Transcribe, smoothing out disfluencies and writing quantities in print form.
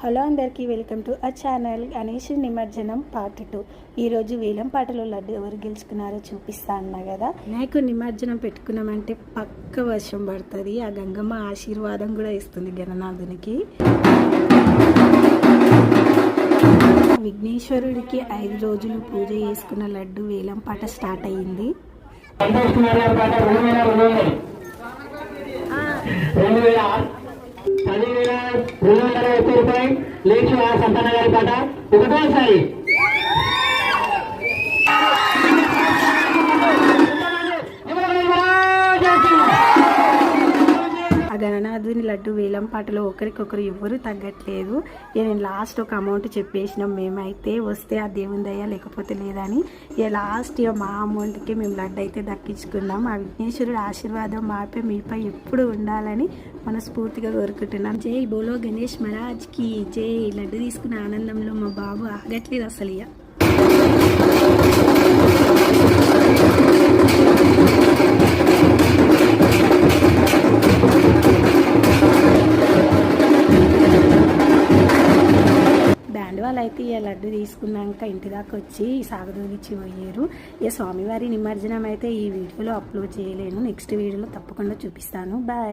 Hello అందరికీ welcome to ఆ channel. Ganesh నిమజ్జనం పార్ట్ 2. ఈరోజు వేలం పాటలో లడ్డు ఎవరు గెలుచుకున్నారో చూపిస్తా అన్నా కదా. నాకు నిమజ్జనం పెట్టుకున్నామంటే పక్క వర్షం పడుతుంది. ఆ గంగమ్మ ఆశీర్వాదం కూడా ఇస్తుంది గణనాథునికి. విఘ్నేశ్వరుడికి 5 రోజులు పూజ చేసుకున్న లడ్డు వేలం పాట స్టార్ట్ అయ్యింది. రూపాయలు లేచి సంతాన గారి పాట ఒకటోసారి ఆ గణనాథుని లడ్డు వేలం పాటలో ఒకరికొకరు ఎవరు తగ్గట్లేదు. నేను లాస్ట్ ఒక అమౌంట్ చెప్పేసినాం మేమైతే, వస్తే ఆ దేవుని దయ లేకపోతే లేదని. లాస్ట్ మా అమౌంట్కి మేము లడ్డు అయితే దక్కించుకున్నాం. ఆ విఘ్నేశ్వరుడు ఆశీర్వాదం మాపై మీపై ఎప్పుడు ఉండాలని మనస్ఫూర్తిగా కోరుకుంటున్నాం. జై బోలో గణేష్ మహారాజ్కి జై. లడ్డు తీసుకున్న ఆనందంలో మా బాబు ఆగట్లేదు అసలు. ఇక బ్యాండ్ వాళ్ళు అయితే ఈ లడ్డు తీసుకున్నాక ఇంటి దాకా వచ్చి సాగదోగిచ్చి పోయారు. స్వామివారి నిమజ్జనం అయితే ఈ వీడియోలో అప్లోడ్ చేయలేను, నెక్స్ట్ వీడియోలో తప్పకుండా చూపిస్తాను. బాయ్.